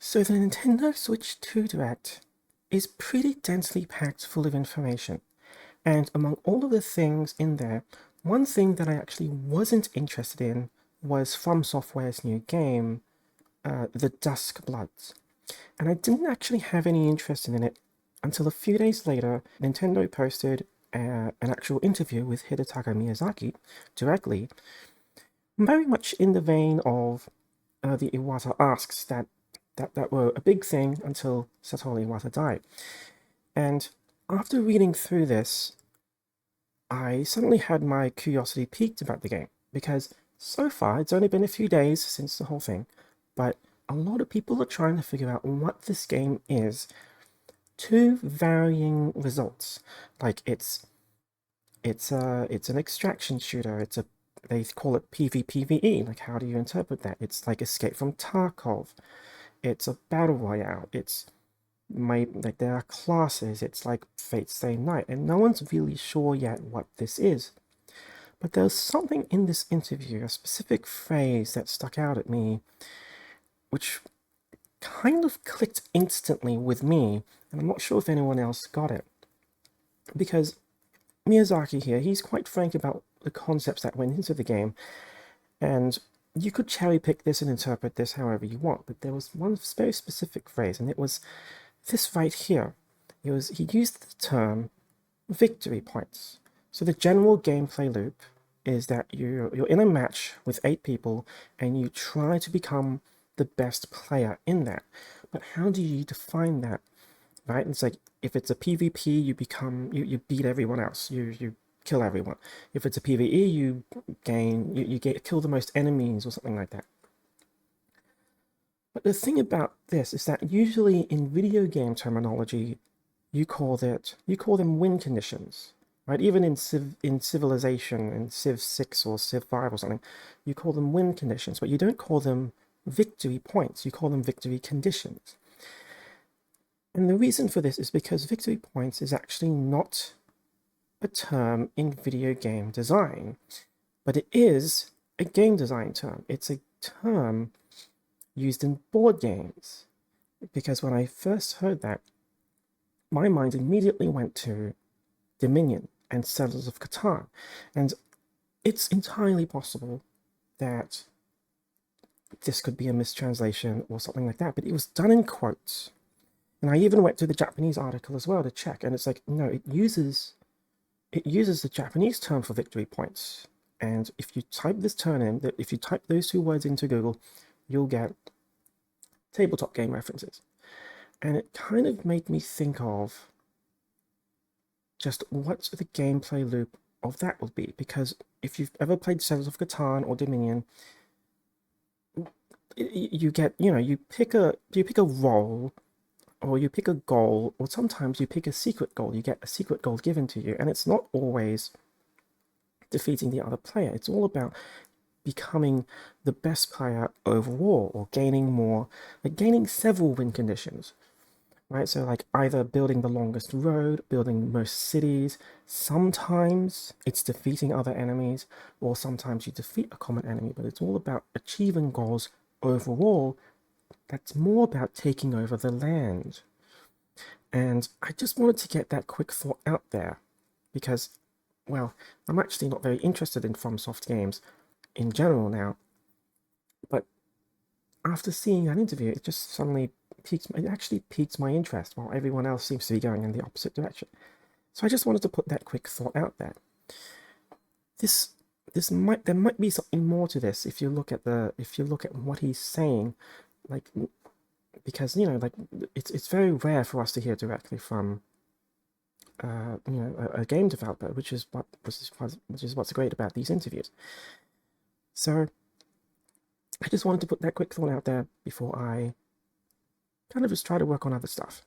So the Nintendo Switch 2 Direct is pretty densely packed full of information. And among all of the things in there, one thing that I actually wasn't interested in was From Software's new game, the Duskbloods. And I didn't actually have any interest in it until a few days later, Nintendo posted an actual interview with Hidetaka Miyazaki directly, very much in the vein of the Iwata asks that were a big thing until Satoru Iwata died. And after reading through this, I suddenly had my curiosity piqued about the game, because so far it's only been a few days since the whole thing, but a lot of people are trying to figure out what this game is to varying results. Like it's an extraction shooter, they call it PvPvE, like how do you interpret that? It's like Escape from Tarkov, it's a battle royale, like there are classes, it's like Fate Stay Night, and no one's really sure yet what this is. But there's something in this interview, a specific phrase that stuck out at me, which kind of clicked instantly with me, and I'm not sure if anyone else got it. Because Miyazaki here, he's quite frank about the concepts that went into the game, and you could cherry pick this and interpret this however you want, but there was one very specific phrase, and it was this right here. He used the term victory points. So the general gameplay loop is that you're in a match with 8 people and you try to become the best player in that. But how do you define that? Right? It's like if it's a PvP, you beat everyone else. You kill everyone. If it's a PvE, you kill the most enemies or something like that. But the thing about this is that usually in video game terminology, you call them win conditions, right? Even in Civilization, in Civ 6 or Civ 5 or something, you call them win conditions, but you don't call them victory points, you call them victory conditions. And the reason for this is because victory points is actually not a term in video game design, but it is a game design term. It's a term used in board games. Because when I first heard that, my mind immediately went to Dominion and Settlers of Catan. And it's entirely possible that this could be a mistranslation or something like that, but it was done in quotes. And I even went to the Japanese article as well to check, and it's like, no, it uses the Japanese term for victory points. And if you type this term in, if you type those 2 words into Google, you'll get tabletop game references. And it kind of made me think of just what the gameplay loop of that would be. Because if you've ever played Settlers of Catan or Dominion, you pick a role, or you pick a goal, or sometimes you pick a secret goal. You get a secret goal given to you, and it's not always defeating the other player. It's all about becoming the best player overall, or gaining several win conditions, right? So like either building the longest road, building most cities, sometimes it's defeating other enemies, or sometimes you defeat a common enemy, but it's all about achieving goals overall. That's more about taking over the land. And I just wanted to get that quick thought out there, because, well, I'm actually not very interested in FromSoft games in general now, but after seeing that interview, it just suddenly piqued my interest, while everyone else seems to be going in the opposite direction. So I just wanted to put that quick thought out there. There might be something more to this if you look at what he's saying, like, because like it's very rare for us to hear directly from a game developer, which is what's great about these interviews. So I just wanted to put that quick thought out there before I kind of just try to work on other stuff.